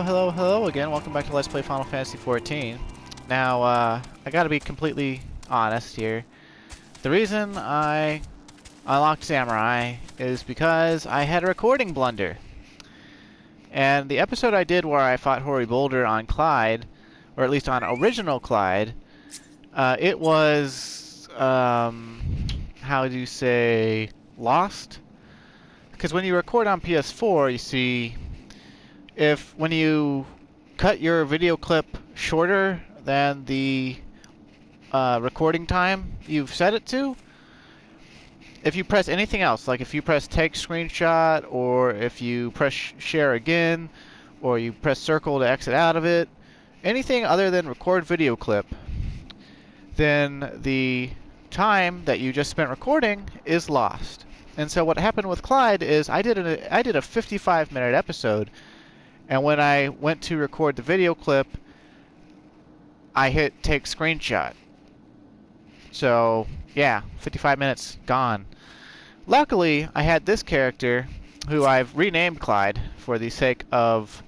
Hello, hello again. Welcome back to Let's Play Final Fantasy XIV. Now, I gotta be completely honest here. The reason I unlocked Samurai is because I had a recording blunder. And the episode I did where I fought Hoary Boulder on Clyde, or at least on original Clyde, it was, how do you say, lost? Because when you record on PS4, you see, when you cut your video clip shorter than the recording time you've set it to, if you press anything else, like if you press take screenshot, or if you press share again, or you press circle to exit out of it, anything other than record video clip, then the time that you just spent recording is lost. And so what happened with Clyde is I did a 55-minute episode, and when I went to record the video clip, I hit take screenshot. So, yeah, 55 minutes gone. Luckily, I had this character, who I've renamed Clyde for the sake of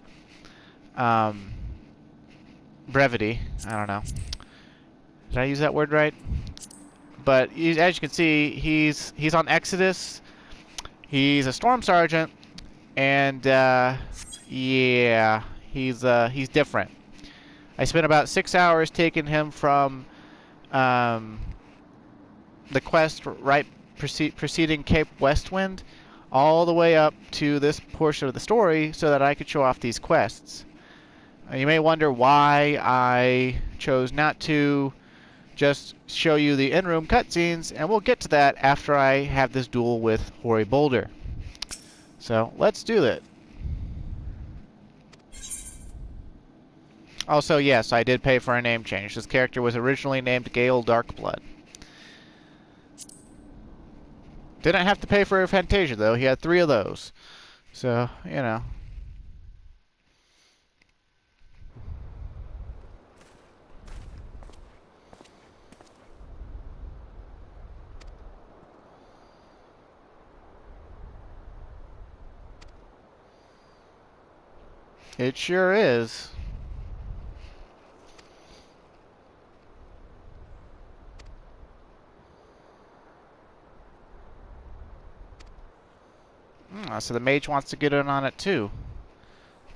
brevity. I don't know. Did I use that word right? But as you can see, he's on Exodus. He's a Storm Sergeant, and yeah, he's different. I spent about 6 hours taking him from the quest preceding Cape Westwind all the way up to this portion of the story so that I could show off these quests. You may wonder why I chose not to just show you the in-room cutscenes, and we'll get to that after I have this duel with Hoary Boulder. So, let's do it. Also, yes, I did pay for a name change. This character was originally named Gale Darkblood. Didn't have to pay for a Fantasia, though. He had 3 of those. So, you know. It sure is. So the mage wants to get in on it too.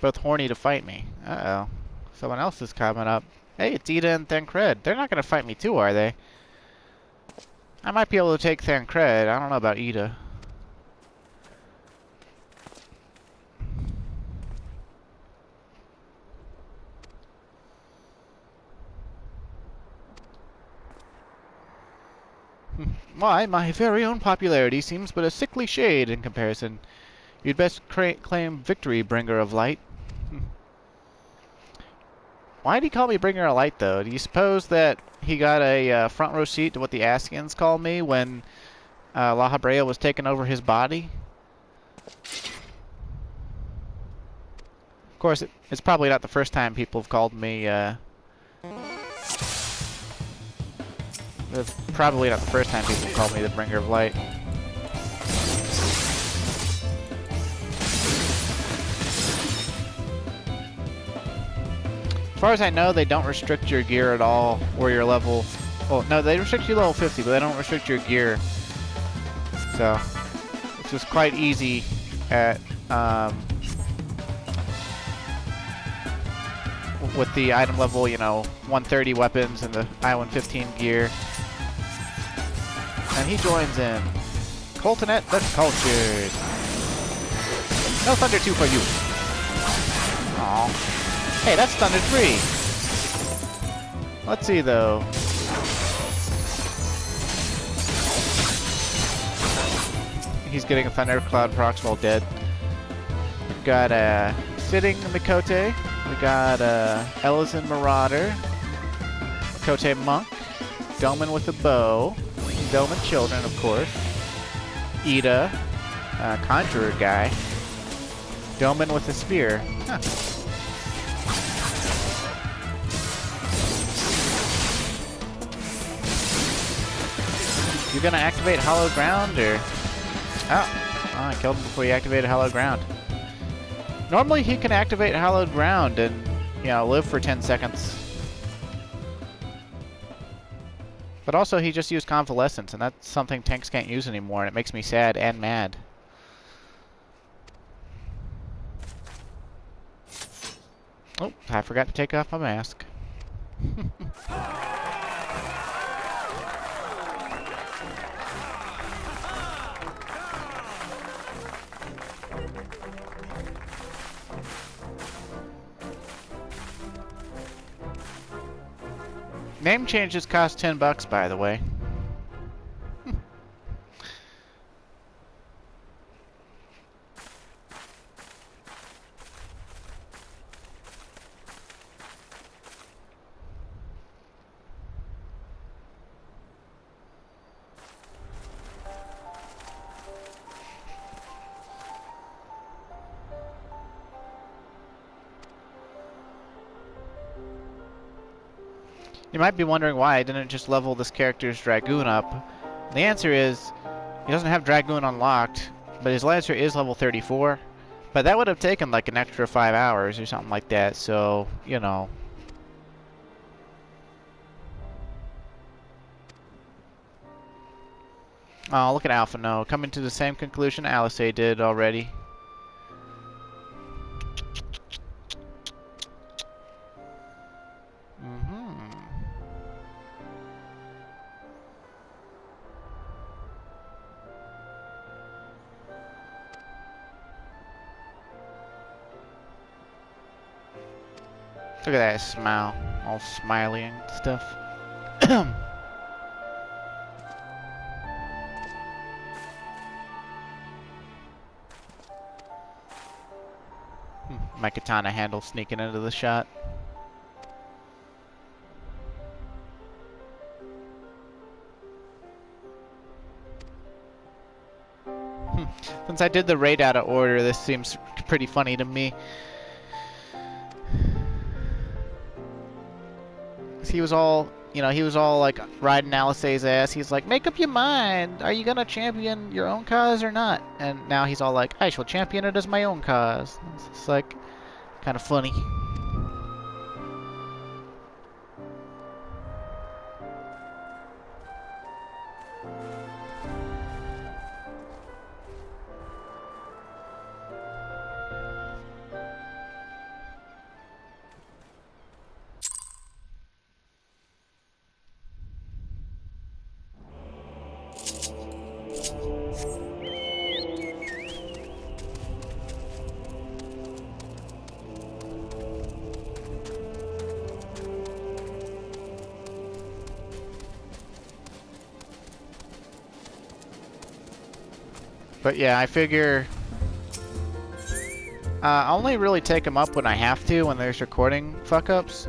Both horny to fight me. Uh-oh. Someone else is coming up. Hey, it's Ida and Thancred. They're not going to fight me too, are they? I might be able to take Thancred. I don't know about Ida. Why, my very own popularity seems but a sickly shade in comparison. You'd best claim victory, Bringer of Light. Why did he call me Bringer of Light, though? Do you suppose that he got a front row seat to what the Askians called me when La Habrea was taking over his body? Of course, it's probably not the first time people have called me, it's probably not the first time people have called me the Bringer of Light. As far as I know, they don't restrict your gear at all, or your level. Well, no, they restrict you level 50, but they don't restrict your gear. So, it's just quite easy at with the item level, you know, 130 weapons and the I-115 gear. And he joins in. Coltonet the Cultured. No Thunder 2 for you. Aww. Hey, that's Thunder 3. Let's see, though. He's getting a Thundercloud proximal dead. We've got Sitting Mikote. We got Ellison Marauder. Mikote Monk. Doman with a bow. Doman Children, of course. Ida. Conjurer guy. Doman with a spear. Huh. You gonna activate Hollow Ground, or... Oh, I killed him before he activated Hollow Ground. Normally he can activate Hallowed Ground and, you know, live for 10 seconds. But also he just used Convalescence, and that's something tanks can't use anymore, and it makes me sad and mad. Oh, I forgot to take off my mask. Name changes cost $10, by the way. You might be wondering why I didn't just level this character's Dragoon up. The answer is, he doesn't have Dragoon unlocked, but his Lancer is level 34. But that would have taken like an extra 5 hours or something like that, so, you know. Oh, look at Alpha No, coming to the same conclusion Alice did already. Look at that smile, all smiley and stuff. My katana handle sneaking into the shot. Since I did the raid out of order, this seems pretty funny to me. He was all, you know, he was all like riding Alice's ass. He's like, make up your mind. Are you gonna champion your own cause or not? And now he's all like, I shall champion it as my own cause. It's like kind of funny. But yeah, I figure I only really take them up when I have to, when there's recording fuck-ups.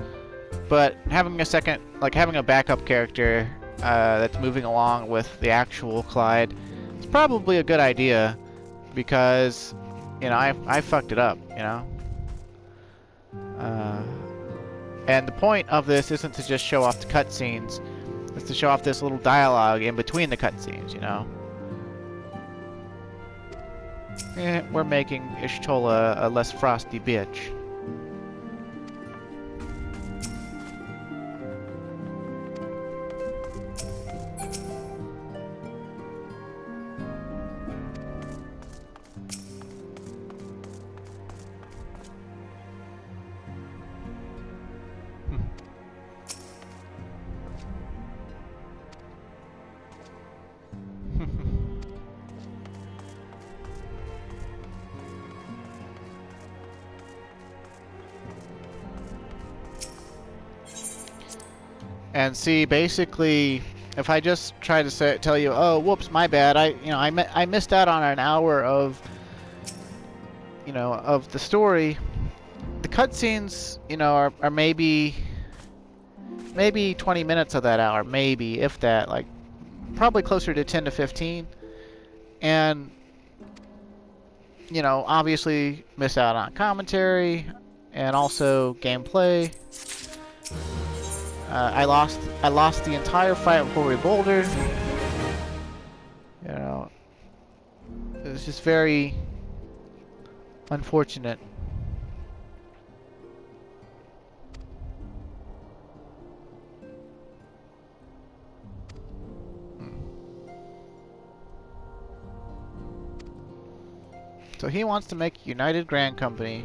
But having a second, like having a backup character that's moving along with the actual Clyde, it's probably a good idea because, you know, I fucked it up, you know. And the point of this isn't to just show off the cutscenes; it's to show off this little dialogue in between the cutscenes, you know. We're making Ishtola a less frosty bitch. And see, basically, if I just try to tell you, oh, whoops, my bad, I missed out on an hour of, you know, of the story. The cutscenes, you know, are maybe 20 minutes of that hour, maybe, if that, like, probably closer to 10 to 15. And, you know, obviously miss out on commentary and also gameplay. I lost the entire fight with Hoary Boulder. You know, it was just very unfortunate. So he wants to make United Grand Company.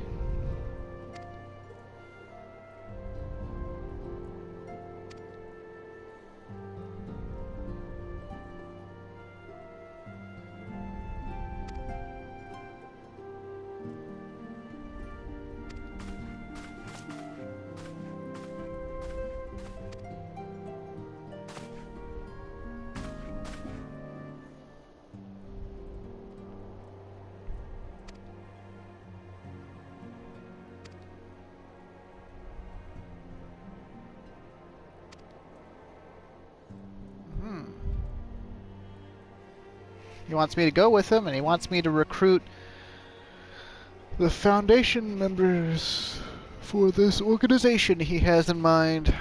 He wants me to go with him, and he wants me to recruit the Foundation members for this organization he has in mind.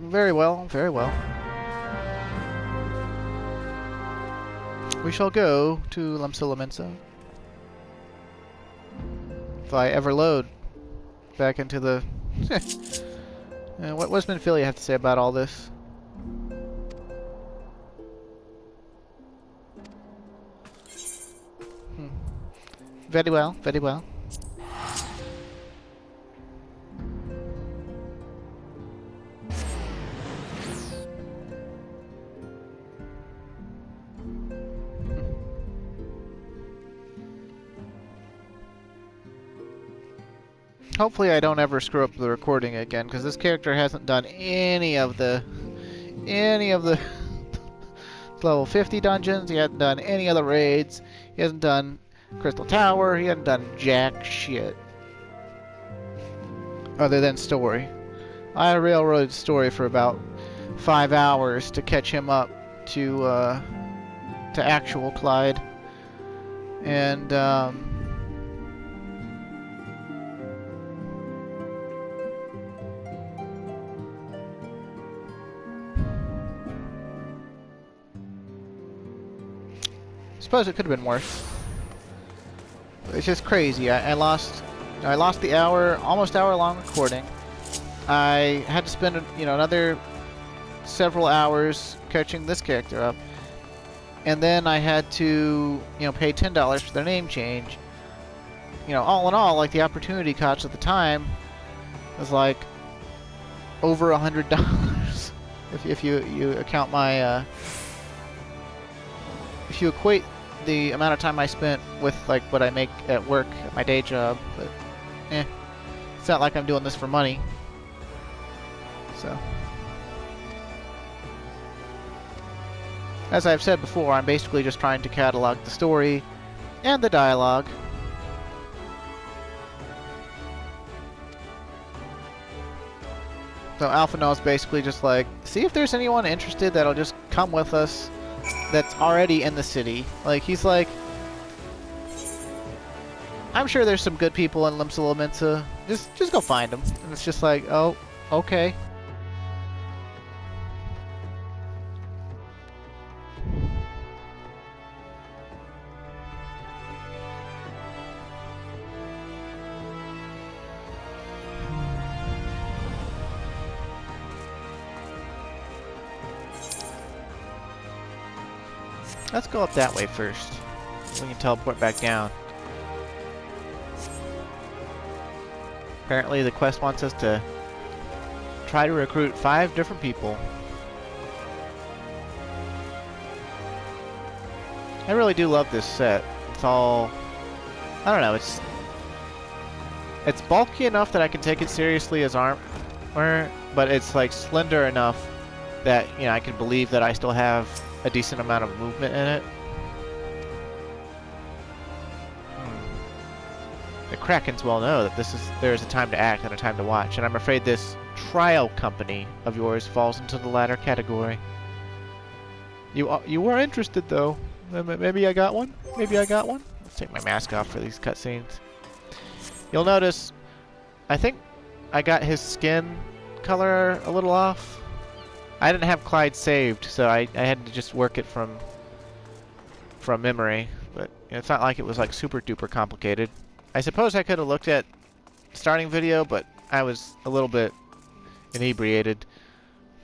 Very well, very well. We shall go to Lemsilimensa. If I ever load back into the... What does Minfilia have to say about all this? Very well, very well. Hopefully I don't ever screw up the recording again, because this character hasn't done any of the level 50 dungeons. He hasn't done any other raids. He hasn't done Crystal Tower. He hasn't done jack shit other than story. I railroaded story for about 5 hours to catch him up to actual Clyde, and I suppose it could have been worse. It's just crazy. I lost the almost hour-long recording. I had to spend, another several hours catching this character up, and then I had to, pay $10 for their name change. All in all, like, the opportunity cost at the time was like over $100 if you account my if you equate the amount of time I spent with like what I make at work at my day job. But it's not like I'm doing this for money. So, as I've said before, I'm basically just trying to catalog the story and the dialogue. So Alpha Noah's basically just like, see if there's anyone interested that'll just come with us that's already in the city. Like, he's like, I'm sure there's some good people in Lemsilimensa. Just go find them. And it's just like, oh, okay. Let's go up that way first. We can teleport back down. Apparently the quest wants us to try to recruit 5 different people. I really do love this set. It's all... I don't know, it's bulky enough that I can take it seriously as armor, but it's like slender enough that, I can believe that I still have a decent amount of movement in it. The Krakens well know that there is a time to act and a time to watch, and I'm afraid this trial company of yours falls into the latter category. You were interested though. Maybe I got one? Maybe I got one? Let's take my mask off for these cutscenes. You'll notice, I think I got his skin color a little off. I didn't have Clyde saved, so I had to just work it from memory. But it's not like it was like super duper complicated. I suppose I could have looked at starting video, but I was a little bit inebriated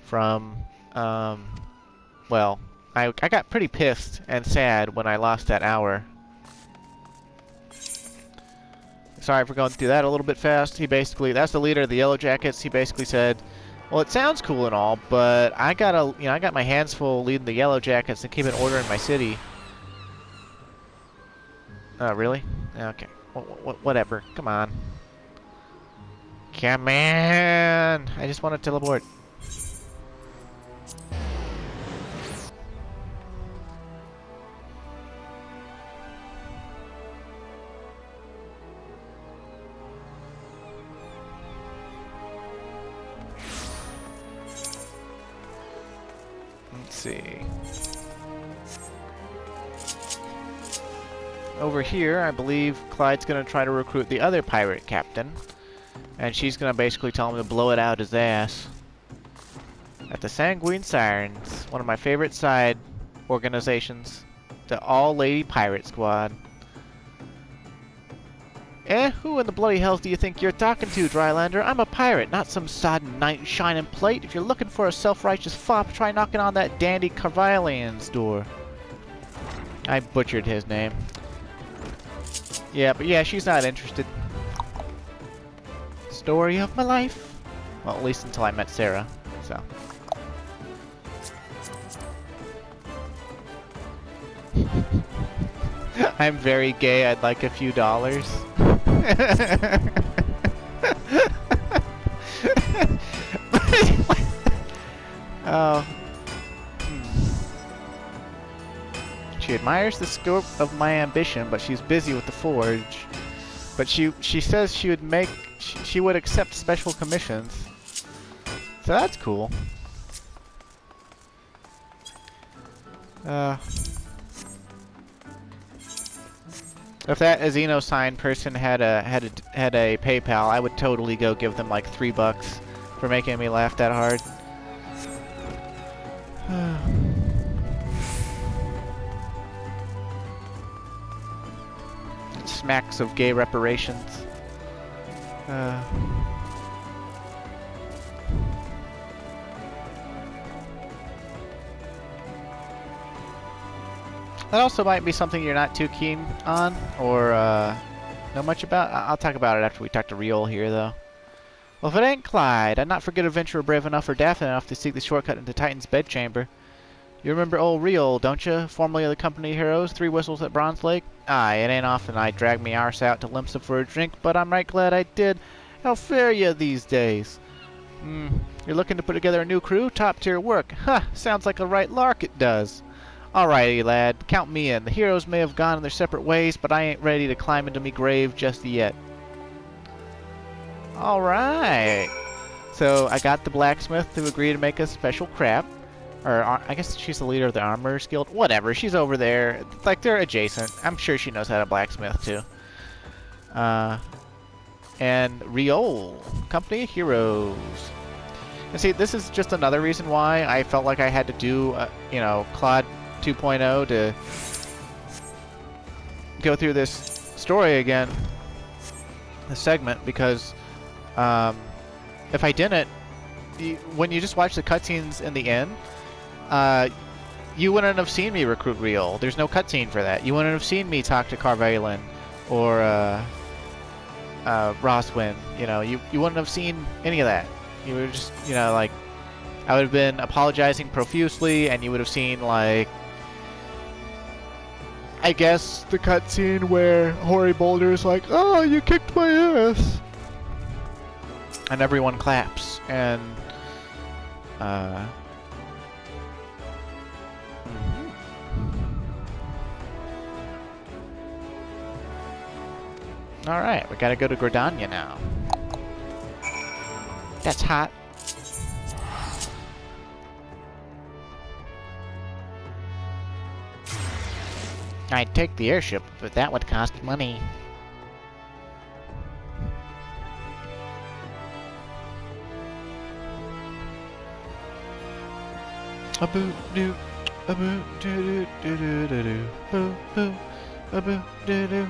from, well, I got pretty pissed and sad when I lost that hour. sorry for going through that a little bit fast. He basically, that's the leader of the Yellow Jackets. He basically said, well, it sounds cool and all, but I got my hands full leading the Yellow Jackets and keeping order in my city. Oh, really? Okay. Whatever. Come on. Come on! I just want to teleport. Let's see. Over here, I believe Clyde's going to try to recruit the other pirate captain. And she's going to basically tell him to blow it out his ass. At the Sanguine Sirens, one of my favorite side organizations. The all-lady pirate squad. Who in the bloody hell do you think you're talking to, Drylander? I'm a pirate, not some sodden knight in shining plate. If you're looking for a self-righteous fop, try knocking on that dandy Carvalian's door. I butchered his name. Yeah, but yeah, she's not interested. Story of my life. Well, at least until I met Sarah, so. I'm very gay, I'd like a few dollars. Oh. She admires the scope of my ambition, but she's busy with the forge. But she says she would accept special commissions. So that's cool. If that Azeno sign person had a PayPal, I would totally go give them like $3 for making me laugh that hard. Smacks of gay reparations. That also might be something you're not too keen on, or know much about. I'll talk about it after we talk to Riol here, though. Well, if it ain't Clyde, I'd not forget a adventurer brave enough or daft enough to seek the shortcut into Titan's bedchamber. You remember old Riol, don't you? Formerly of the Company of Heroes, 3 Whistles at Bronze Lake? Aye, it ain't often I drag me arse out to Limsa for a drink, but I'm right glad I did. How fare ya these days? You're looking to put together a new crew? Top-tier work. Huh, sounds like a right lark it does. Alrighty, lad, count me in. The heroes may have gone in their separate ways, but I ain't ready to climb into me grave just yet. Alright. So, I got the blacksmith to agree to make us special crap. Or, I guess she's the leader of the Armorers Guild. Whatever, she's over there. Like, they're adjacent. I'm sure she knows how to blacksmith, too. And Riol, Company of Heroes. And see, this is just another reason why I felt like I had to do, you know, Claude 2.0 to go through this story again, this segment, because if I didn't, when you just watch the cutscenes in the end, you wouldn't have seen me recruit Riol. There's no cutscene for that. You wouldn't have seen me talk to Carvalin or Roswin. You know, you wouldn't have seen any of that. You would just, you know, like, I would have been apologizing profusely, and you would have seen, like, I guess the cutscene where Hoary Boulder is like, "Oh, you kicked my ass," and everyone claps, and Alright, we gotta go to Gridania now. That's hot. I'd take the airship, but that would cost money. A boot doo, a boot doo doo doo doo doo, boo boo, a boot doo doo.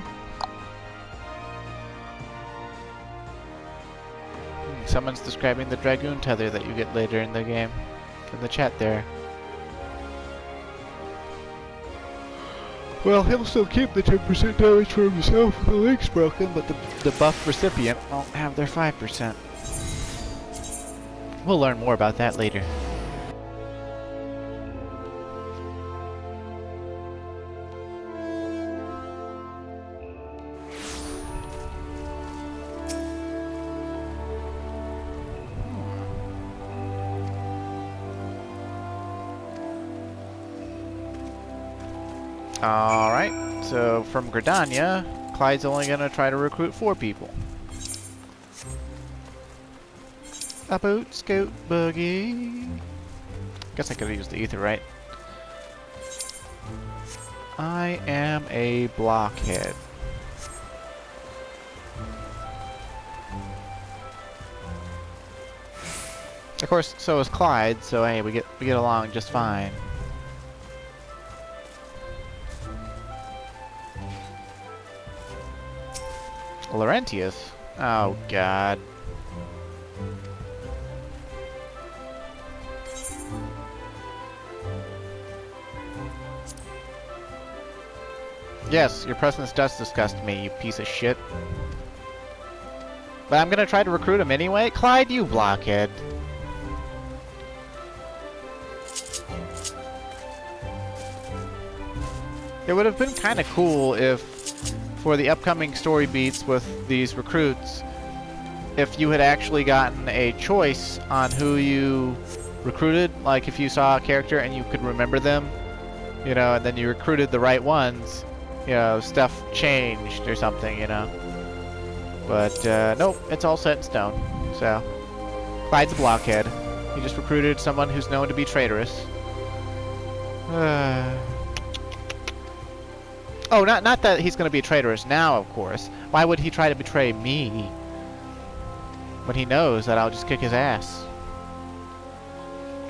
Someone's describing the Dragoon tether that you get later in the game. In the chat there. Well, he'll still keep the 10% damage for himself if the leg's broken, but the buff recipient won't have their 5%. We'll learn more about that later. Alright, so from Gridania, Clyde's only going to try to recruit 4 people. A boot, scoot, boogie. Guess I could have used the ether, right? I am a blockhead. Of course, so is Clyde, so hey, we get along just fine. Laurentius? Oh god. Yes, your presence does disgust me, you piece of shit. But I'm gonna try to recruit him anyway? Clyde, you blockhead. It would have been kinda cool if for the upcoming story beats with these recruits, if you had actually gotten a choice on who you recruited, like if you saw a character and you could remember them, you know, and then you recruited the right ones, you know, stuff changed or something, you know. But, nope, it's all set in stone. So, Clyde's a blockhead. He just recruited someone who's known to be traitorous. Oh, not that he's going to be traitorous now, of course. Why would he try to betray me when he knows that I'll just kick his ass?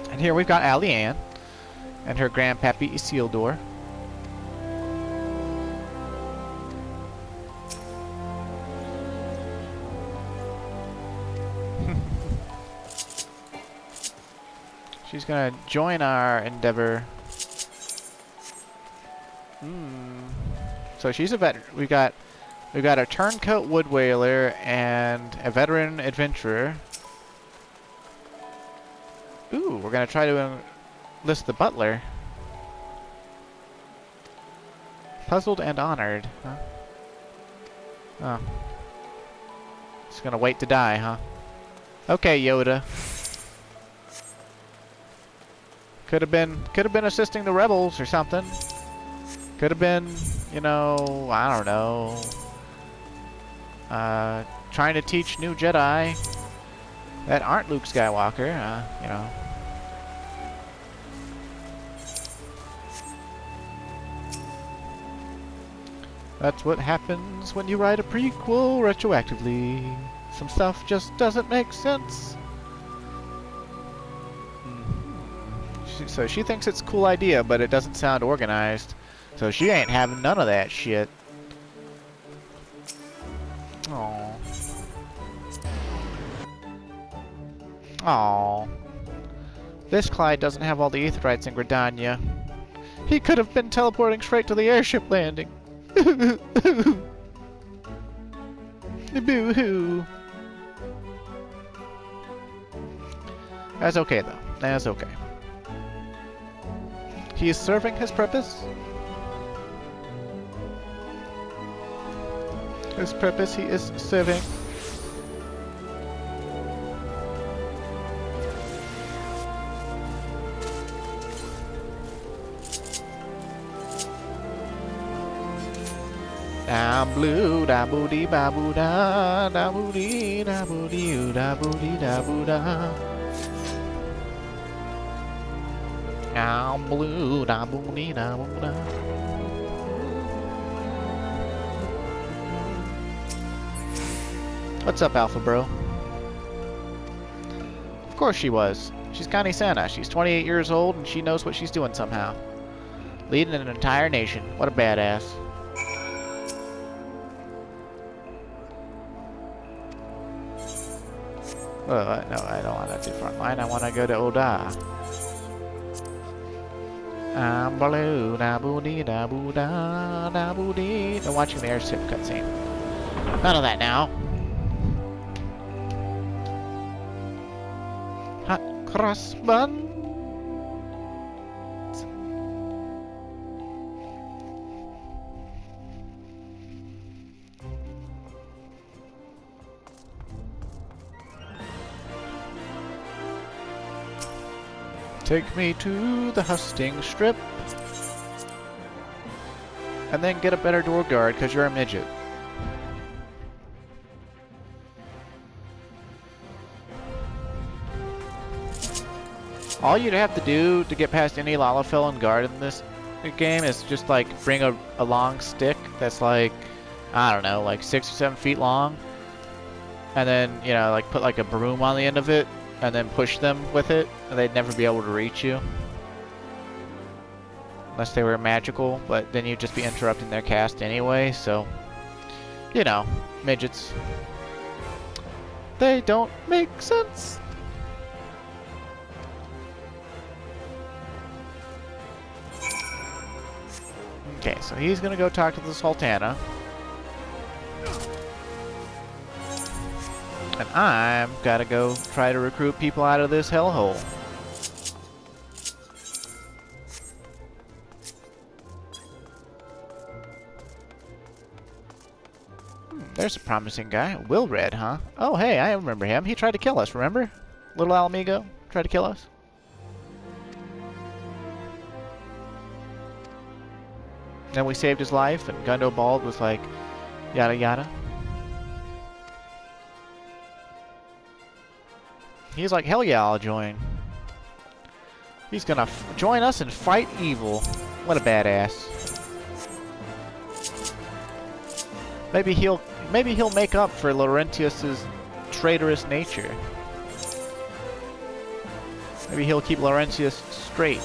And here we've got Allie Ann and her grandpappy Isildur. She's going to join our endeavor. So she's a veteran. We've got a turncoat wood whaler and a veteran adventurer. Ooh, we're gonna try to enlist the butler. Puzzled and honored, huh? Oh. Just gonna wait to die, huh? Okay, Yoda. Could have been assisting the rebels or something. Could have been, you know, I don't know, trying to teach new Jedi that aren't Luke Skywalker, you know. That's what happens when you write a prequel retroactively. Some stuff just doesn't make sense. So she thinks it's a cool idea, but it doesn't sound organized. So she ain't having none of that shit. Aww. Aww. This Clyde doesn't have all the aetherites in Gridania. He could have been teleporting straight to the airship landing. Boo-hoo. That's okay, though. That's okay. He is serving his purpose. His purpose he is serving. Da blue da boo dee ba boo da boo dee da boo dee da boo dee da boo da. Da blue da boo dee da boo da. What's up, Alpha Bro? Of course she was. She's Connie Santa. She's 28 years old and she knows what she's doing somehow. Leading an entire nation. What a badass. No, I don't want to do frontline. I want to go to Oda. I'm blue, da boo dee da boo da boo dee. I'm watching the airship cutscene. None of that now. Hot cross bun. Take me to the husting strip. And then get a better door guard, because you're a midget. All you'd have to do to get past any Lalafell guard in this game is just like bring a long stick that's like, I don't know, like 6 or 7 feet long. And then, you know, like put like a broom on the end of it. And then push them with it, and they'd never be able to reach you. Unless they were magical, but then you'd just be interrupting their cast anyway, so... You know, midgets. They don't make sense! Okay, so he's gonna go talk to the Sultana. And I'm gotta go try to recruit people out of this hellhole. There's a promising guy. Will Red, huh? Oh, hey, I remember him. He tried to kill us, remember? Little Alamigo tried to kill us. Then we saved his life, and Gundo Bald was like, yada yada. He's like, hell yeah, I'll join. He's gonna join us and fight evil. What a badass. Maybe he'll make up for Laurentius's traitorous nature. Maybe he'll keep Laurentius straight.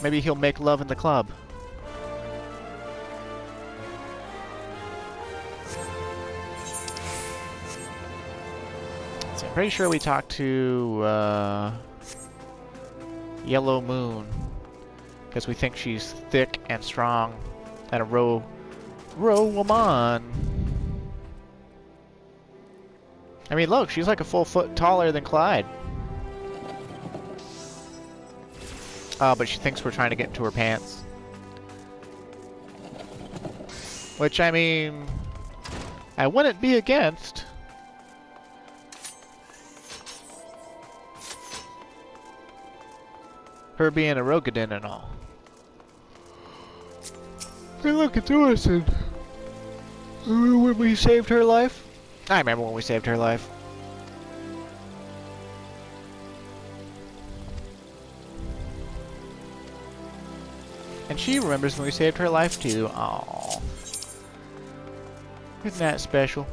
Maybe he'll make love in the club. So I'm pretty sure we talked to Yellow Moon because we think she's thick and strong and a row woman. I mean, look, she's like a full foot taller than Clyde. But she thinks we're trying to get into her pants. Which, I mean, I wouldn't be against. Her being a Rogadin and all. Hey, look, it's Orson. When we saved her life? I remember when we saved her life. And she remembers when we saved her life too. Aww. Isn't that special?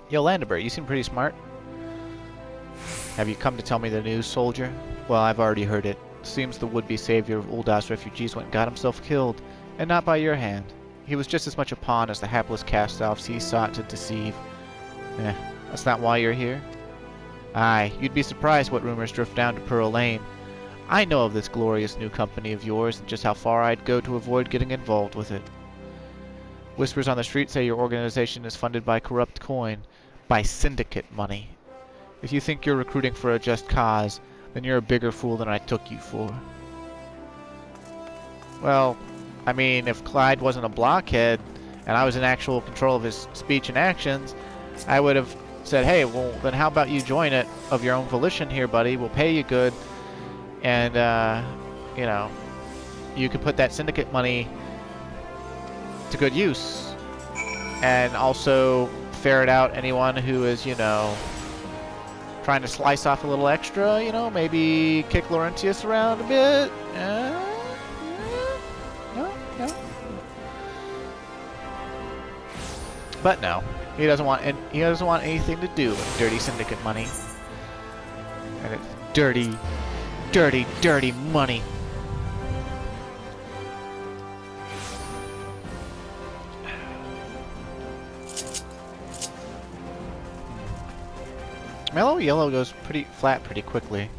Yo, Landibert, you seem pretty smart. Have you come to tell me the news, soldier? Well, I've already heard it. Seems the would-be savior of Uldas refugees went and got himself killed. And not by your hand. He was just as much a pawn as the hapless cast-offs he sought to deceive. That's not why you're here? Aye, you'd be surprised what rumors drift down to Pearl Lane. I know of this glorious new company of yours and just how far I'd go to avoid getting involved with it. Whispers on the street say your organization is funded by corrupt coin, by syndicate money. If you think you're recruiting for a just cause, then you're a bigger fool than I took you for. Well, I mean, if Clyde wasn't a blockhead and I was in actual control of his speech and actions, I would have said, hey, well, then how about you join it of your own volition here, buddy? We'll pay you good. And, you know, you could put that syndicate money to good use. And also ferret out anyone who is, you know, trying to slice off a little extra, you know, maybe kick Laurentius around a bit. No. But no, he doesn't want anything to do with dirty syndicate money. And it's dirty, Dirty, dirty money. Mellow yellow goes pretty flat pretty quickly.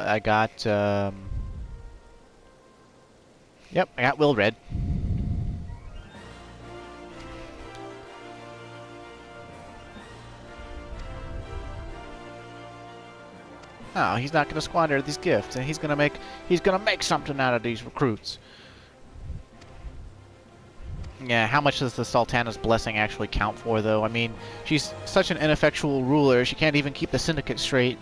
I got, yep, I got Will Red. Oh, he's not going to squander these gifts, and he's going to make something out of these recruits. Yeah, how much does the Sultana's blessing actually count for, though? I mean, she's such an ineffectual ruler, she can't even keep the syndicate straight.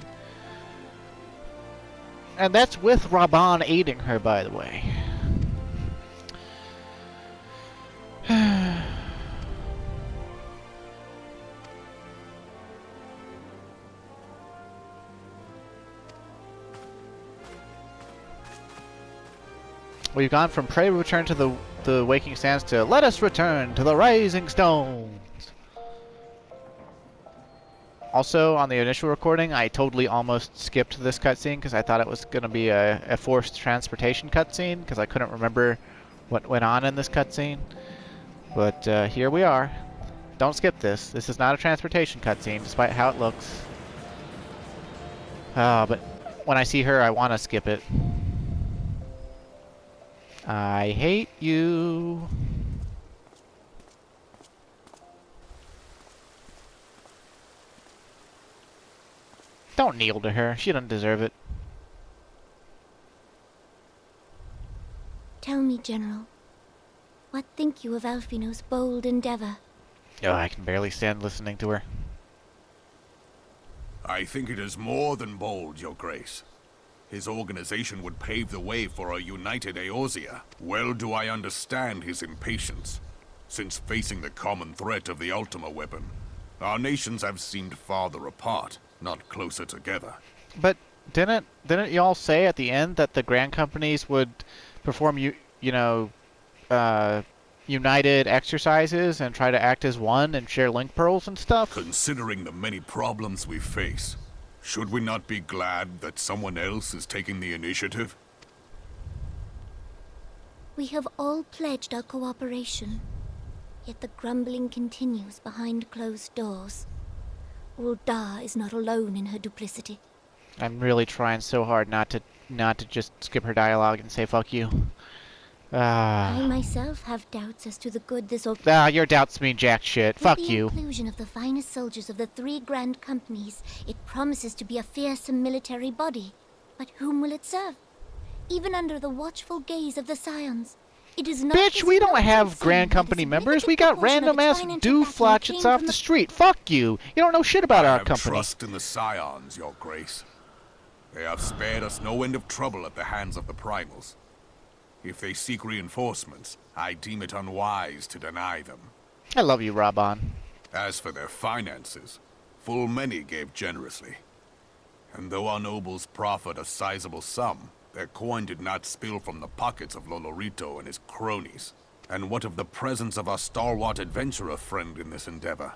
And that's with Reborn aiding her, by the way. We've gone from pray return to the waking sands to let us return to the rising stones. Also, on the initial recording, I totally almost skipped this cutscene because I thought it was going to be a forced transportation cutscene because I couldn't remember what went on in this cutscene. But here we are. Don't skip this. This is not a transportation cutscene, despite how it looks. But when I see her, I want to skip it. I hate you. Don't kneel to her. She doesn't deserve it. Tell me, General, what think you of Alfino's bold endeavor? Oh, I can barely stand listening to her. I think it is more than bold, Your Grace. His organization would pave the way for a united Eorzea. Well do I understand his impatience, since facing the common threat of the Ultima weapon, our nations have seemed farther apart, not closer together. But didn't y'all say at the end that the Grand Companies would perform united exercises and try to act as one and share link pearls and stuff? Considering the many problems we face, should we not be glad that someone else is taking the initiative? We have all pledged our cooperation, yet the grumbling continues behind closed doors. Ul'dah is not alone in her duplicity. I'm really trying so hard not to just skip her dialogue and say fuck you. I myself have doubts as to the good this your doubts mean jack shit. Fuck you. With the inclusion of the finest soldiers of the 3 Grand Companies, it promises to be a fearsome military body. But whom will it serve? Even under the watchful gaze of the Scions, it is not... Bitch, we don't have Grand Company members. We got random-ass dooflotchets off the street. Fuck you. You don't know shit about our company. I have trust in the Scions, Your Grace. They have spared us no end of trouble at the hands of the Primals. If they seek reinforcements, I deem it unwise to deny them. I love you, Reborn. As for their finances, full many gave generously. And though our nobles proffered a sizable sum, their coin did not spill from the pockets of Lolorito and his cronies. And what of the presence of our stalwart adventurer friend in this endeavor?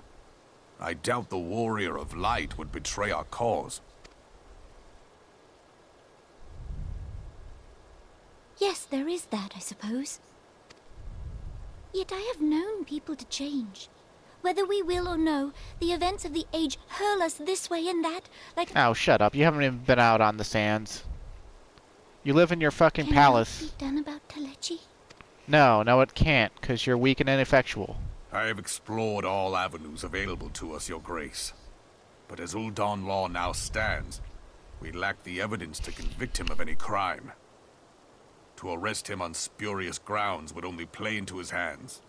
I doubt the Warrior of Light would betray our cause. Yes, there is that, I suppose. Yet I have known people to change. Whether we will or no, the events of the age hurl us this way and that, like... Oh, shut up. You haven't even been out on the sands. You live in your fucking palace. Can it be done about Telechi? No, it can't, because you're weak and ineffectual. I have explored all avenues available to us, Your Grace. But as Ul'dah law now stands, we lack the evidence to convict him of any crime. To arrest him on spurious grounds would only play into his hands.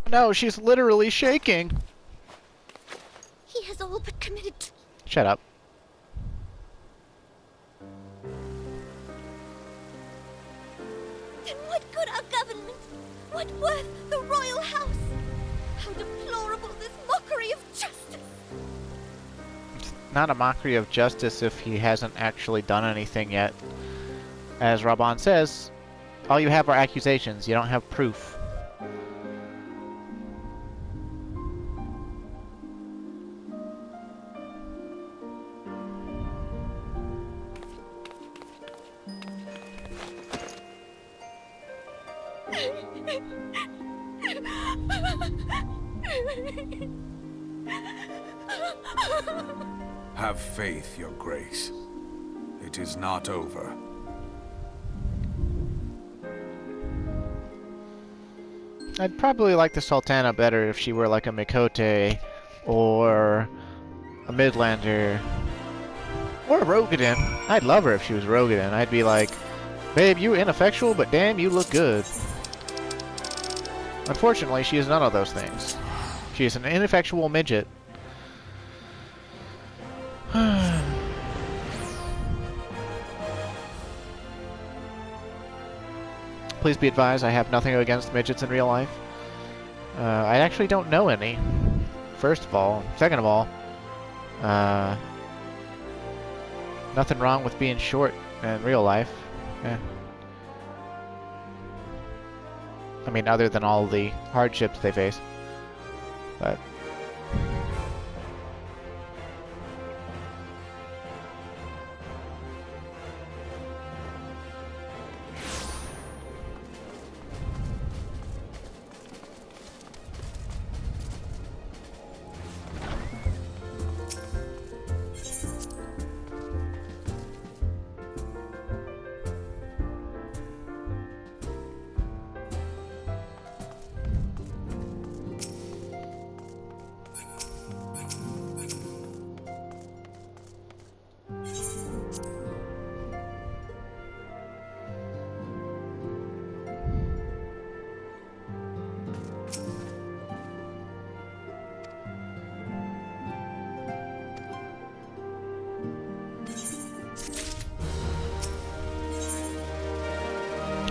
No, she's literally shaking. He has all but committed... Shut up. Then what good our government? What worth the royal house? How deplorable this mockery of justice! not a mockery of justice if he hasn't actually done anything yet. As Reborn says, all you have are accusations, you don't have proof. Have faith, Your Grace. It is not over. I'd probably like the Sultana better if she were like a Mikote, or a Midlander, or a Rogadin. I'd love her if she was Rogadin. I'd be like, babe, you ineffectual, but damn, you look good. Unfortunately, she is none of those things. She is an ineffectual midget. Please be advised, I have nothing against midgets in real life. I actually don't know any. First of all. Second of all, nothing wrong with being short in real life. Yeah. I mean, other than all the hardships they face. But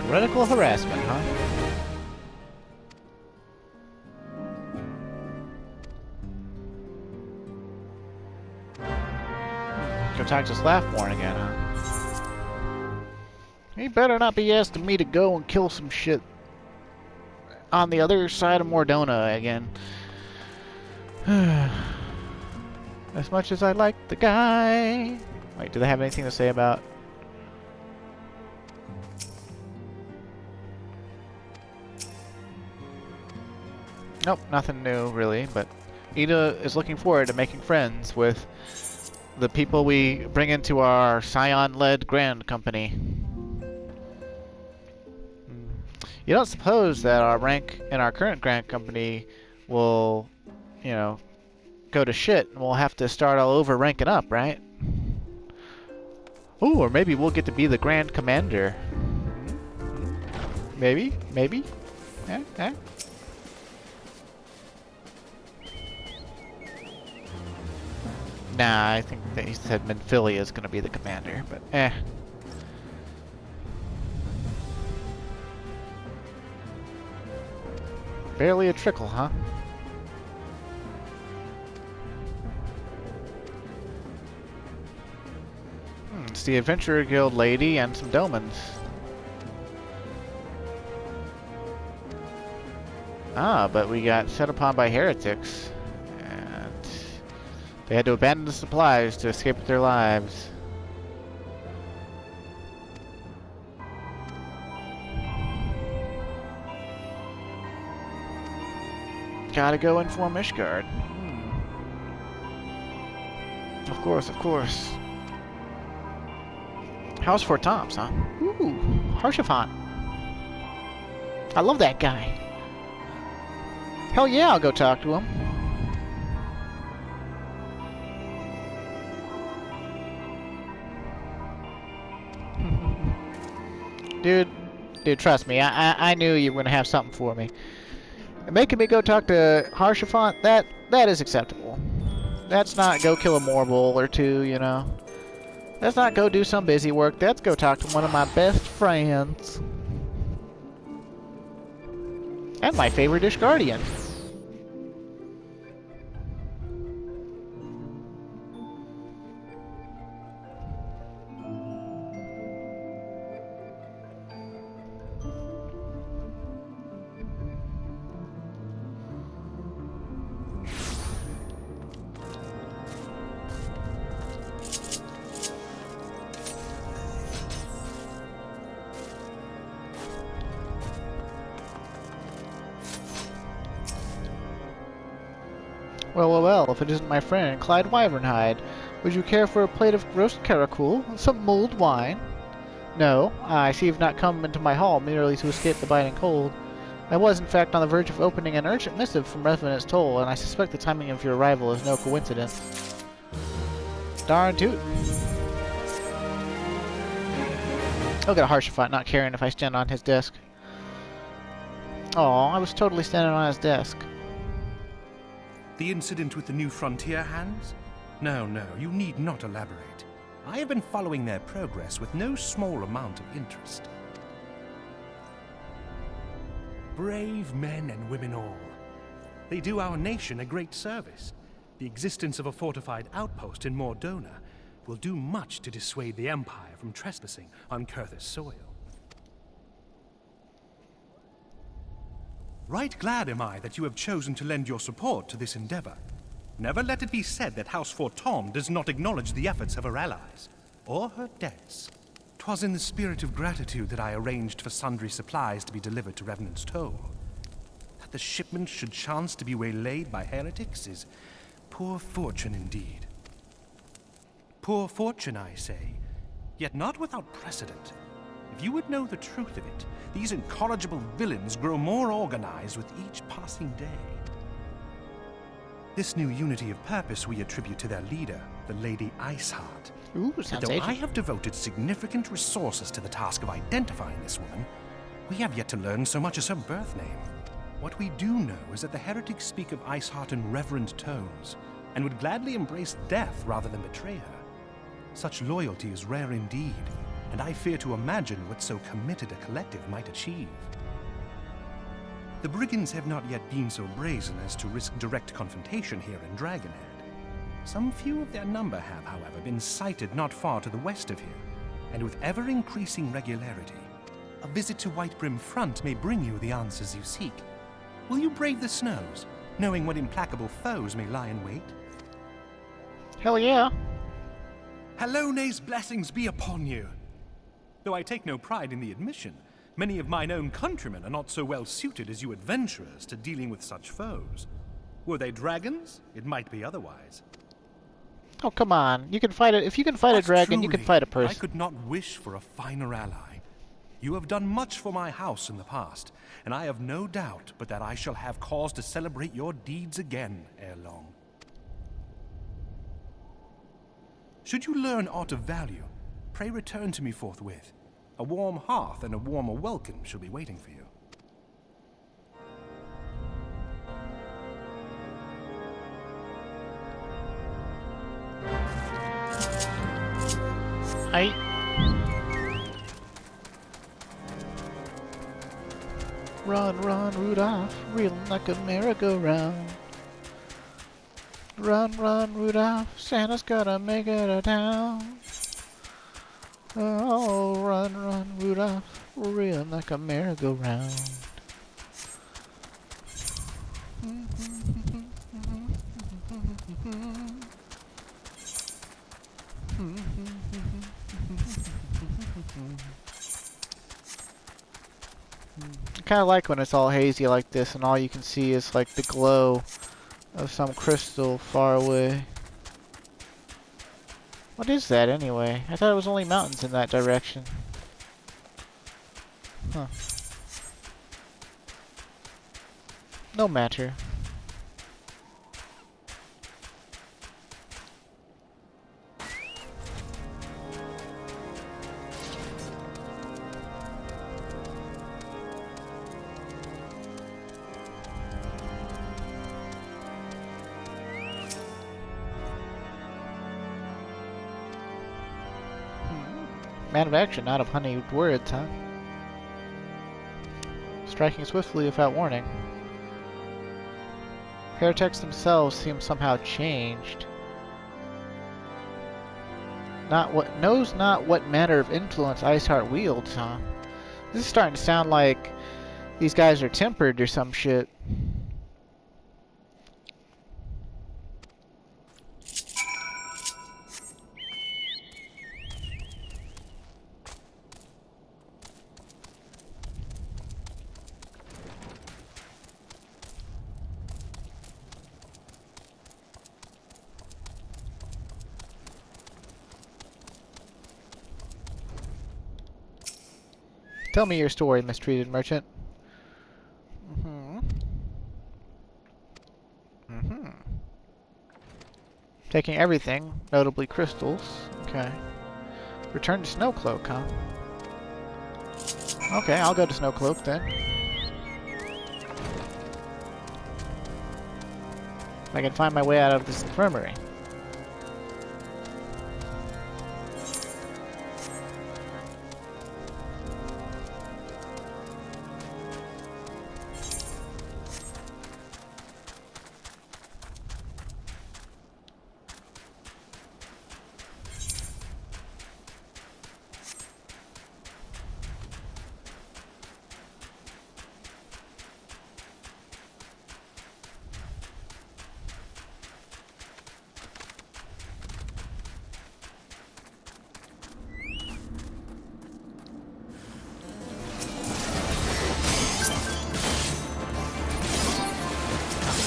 radical harassment, huh? Go talk to Slaffborn again, huh? He better not be asking me to go and kill some shit on the other side of Mordona again. As much as I like the guy. Wait, do they have anything to say about... Nope, nothing new, really, but Ida is looking forward to making friends with the people we bring into our Scion-led Grand Company. You don't suppose that our rank in our current Grand Company will, you know, go to shit and we'll have to start all over ranking up, right? Ooh, or maybe we'll get to be the Grand Commander. Maybe? Maybe? Eh? Nah, I think that he said Menphilia is going to be the commander, but eh. Barely a trickle, huh? It's the Adventurer Guild lady and some domans. Ah, but we got set upon by heretics. They had to abandon the supplies to escape with their lives. Gotta go inform Ishgard. Of course, of course. House for Tops, huh? Ooh, Harshafant. I love that guy. Hell yeah, I'll go talk to him. Dude, trust me, I knew you were gonna have something for me. And making me go talk to Harshafant, that is acceptable. That's not go kill a Morble or two, you know. That's not go do some busy work. That's go talk to one of my best friends. And my favorite Well, if it isn't my friend, Clyde Wyvernhide. Would you care for a plate of roast caracul, some mulled wine? No, I see you've not come into my hall merely to escape the biting cold. I was, in fact, on the verge of opening an urgent missive from Revenant's Toll, and I suspect the timing of your arrival is no coincidence. Darn toot. I'll get a Harshafat not caring if I stand on his desk. Oh, I was totally standing on his desk. The incident with the New Frontier hands? No, you need not elaborate. I have been following their progress with no small amount of interest. Brave men and women all. They do our nation a great service. The existence of a fortified outpost in Mordona will do much to dissuade the Empire from trespassing on Kurthus soil. Right glad am I that you have chosen to lend your support to this endeavor. Never let it be said that House Fortom does not acknowledge the efforts of her allies, or her debts. 'Twas in the spirit of gratitude that I arranged for sundry supplies to be delivered to Revenant's Toll. That the shipment should chance to be waylaid by heretics is poor fortune indeed. Poor fortune, I say, yet not without precedent. If you would know the truth of it, these incorrigible villains grow more organized with each passing day. This new unity of purpose we attribute to their leader, the Lady Iceheart. Ooh, sounds Though I ancient. have devoted significant resources to the task of identifying this woman, we have yet to learn so much as her birth name. What we do know is that the heretics speak of Iceheart in reverent tones, and would gladly embrace death rather than betray her. Such loyalty is rare indeed, and I fear to imagine what so committed a collective might achieve. The brigands have not yet been so brazen as to risk direct confrontation here in Dragonhead. Some few of their number have, however, been sighted not far to the west of here, and with ever-increasing regularity. A visit to Whitebrim Front may bring you the answers you seek. Will you brave the snows, knowing what implacable foes may lie in wait? Hell yeah. Halone's blessings be upon you! Though I take no pride in the admission, many of mine own countrymen are not so well suited as you adventurers to dealing with such foes. Were they dragons, it might be otherwise. Oh, come on. You can fight it. If you can fight a dragon, you can fight a I person. could not wish for a finer ally. You have done much for my house in the past, and I have no doubt but that I shall have cause to celebrate your deeds again ere long. Should you learn aught of value, pray return to me forthwith. A warm hearth and a warmer welcome shall be waiting for you. Run, Rudolph, reeling like a merry-go-round. Run, Rudolph, Santa's gonna make it a town. Oh, run, Rudolph, reeling like a merry-go-round. I kind of like when it's all hazy like this and all you can see is like the glow of some crystal far away. What is that anyway? I thought it was only mountains in that direction. Huh. No matter. Man of action, not of honeyed words, huh? Striking swiftly without warning. Heretics themselves seem somehow changed. Knows not what manner of influence Iceheart wields, huh? This is starting to sound like these guys are tempered or some shit. Tell me your story, mistreated merchant. Mm-hmm. Mm-hmm. Taking everything, notably crystals. Okay. Return to Snowcloak, huh? Okay, I'll go to Snowcloak then. If I can find my way out of this infirmary.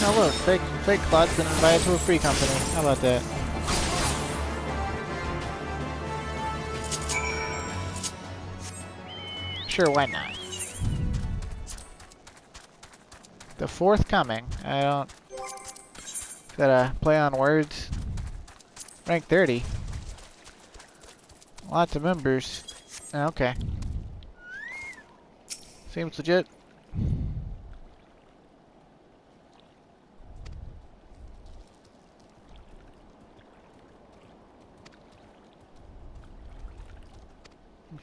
Oh look, fake Claude's been invited to a free company. How about that? Sure, why not? The forthcoming. I don't... Gotta play on words. Rank 30. Lots of members. Okay. Seems legit.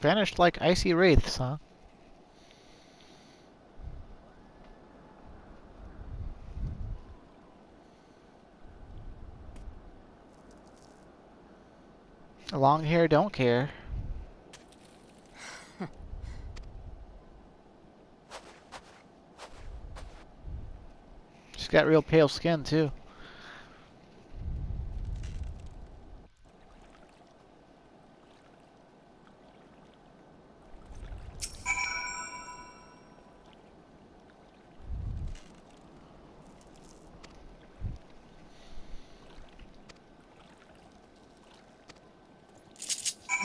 Vanished like icy wraiths, huh? Long hair don't care. She's got real pale skin too.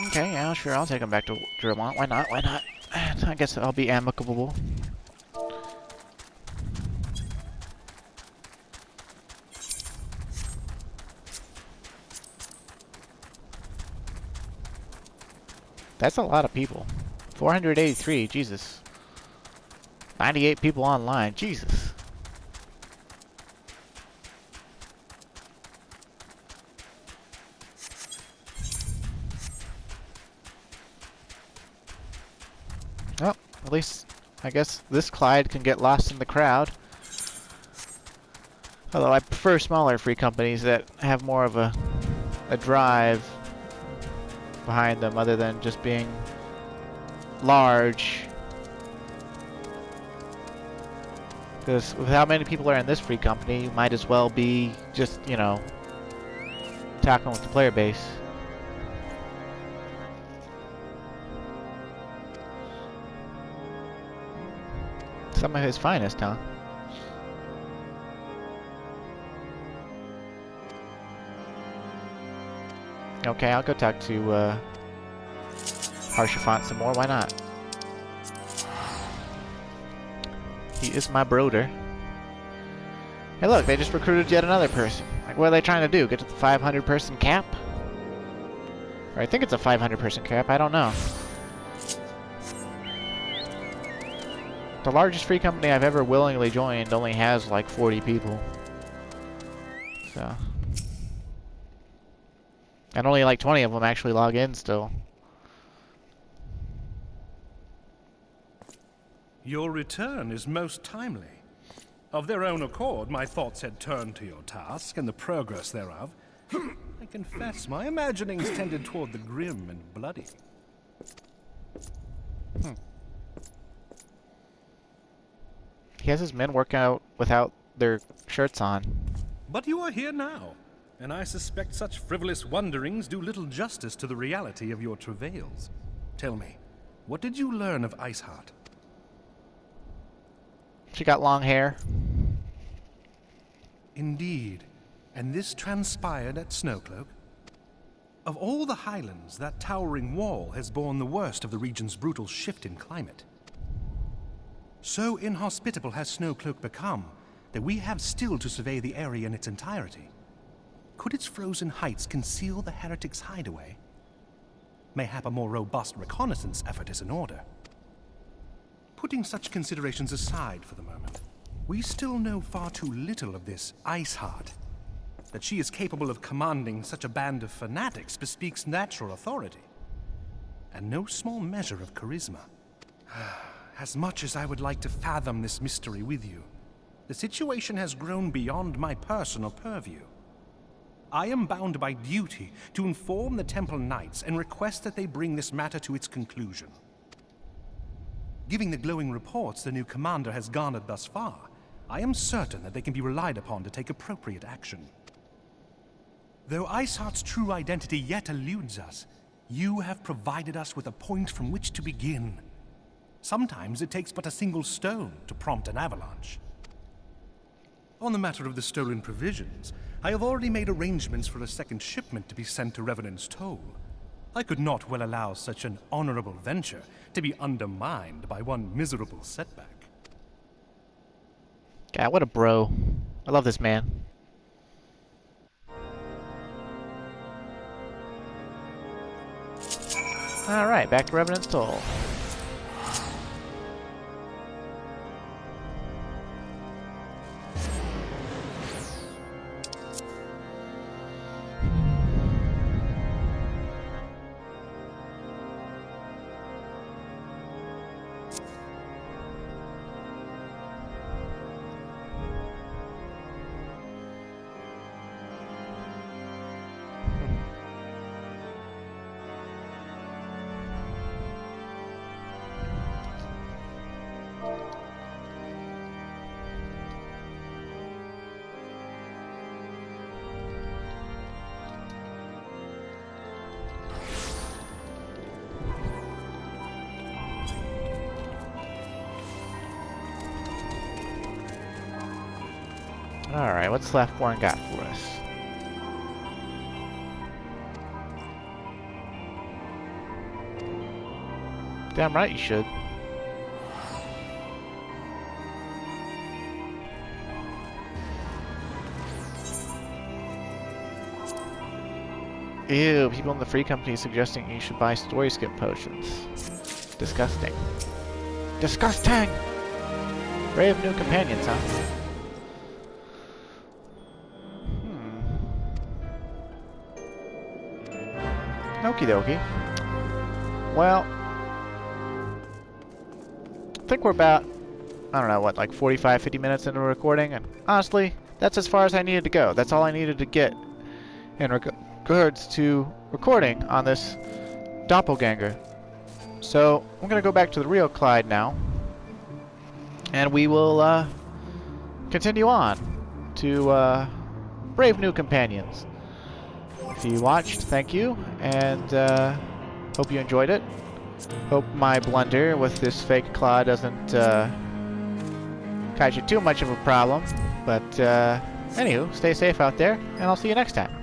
Okay, yeah, sure, I'll take him back to Vermont. Why not? Why not? I guess I'll be amicable. That's a lot of people. 483, Jesus. 98 people online, Jesus. Well, at least, I guess this Clyde can get lost in the crowd. Although I prefer smaller free companies that have more of a drive behind them other than just being large. Because with how many people are in this free company, you might as well be just, you know, tackling with the player base. Some of his finest, huh? Okay, I'll go talk to Harshafont some more. Why not? He is my broder. Hey look, they just recruited yet another person. Like, what are they trying to do? Get to the 500 person cap? Or I think it's a 500 person cap, I don't know. The largest free company I've ever willingly joined only has like 40 people. So. And only like 20 of them actually log in still. Your return is most timely. Of their own accord, my thoughts had turned to your task and the progress thereof. I confess, my imaginings tended toward the grim and bloody. He has his men work out without their shirts on. But you are here now, and I suspect such frivolous wonderings do little justice to the reality of your travails. Tell me, what did you learn of Iceheart? She got long hair. Indeed. And this transpired at Snowcloak? Of all the highlands, that towering wall has borne the worst of the region's brutal shift in climate. So inhospitable has Snowcloak become that we have still to survey the area in its entirety. Could its frozen heights conceal the heretics' hideaway? Mayhap a more robust reconnaissance effort is in order. Putting such considerations aside for the moment, we still know far too little of this Iceheart. That she is capable of commanding such a band of fanatics bespeaks natural authority, and no small measure of charisma. As much as I would like to fathom this mystery with you, the situation has grown beyond my personal purview. I am bound by duty to inform the Temple Knights and request that they bring this matter to its conclusion. Given the glowing reports the new commander has garnered thus far, I am certain that they can be relied upon to take appropriate action. Though Iceheart's true identity yet eludes us, you have provided us with a point from which to begin. Sometimes it takes but a single stone to prompt an avalanche. On the matter of the stolen provisions, I have already made arrangements for a second shipment to be sent to Revenant's Toll. I could not well allow such an honorable venture to be undermined by one miserable setback. God, what a bro. I love this man. Alright, back to Revenant's Toll. Alright, what's Leftborn got for us? Damn right you should. Ew, people in the free company suggesting you should buy story skip potions. Disgusting. Disgusting! Brave new companions, huh? Okie dokie. Well, I think we're about, I don't know, what, like 45, 50 minutes into recording, and honestly, that's as far as I needed to go. That's all I needed to get in regards to recording on this Doppelganger. So, I'm going to go back to the real Clyde now, and we will continue on to brave new companions. If you watched, thank you, and hope you enjoyed it. Hope my blunder with this fake claw doesn't cause you too much of a problem. But anywho, stay safe out there, and I'll see you next time.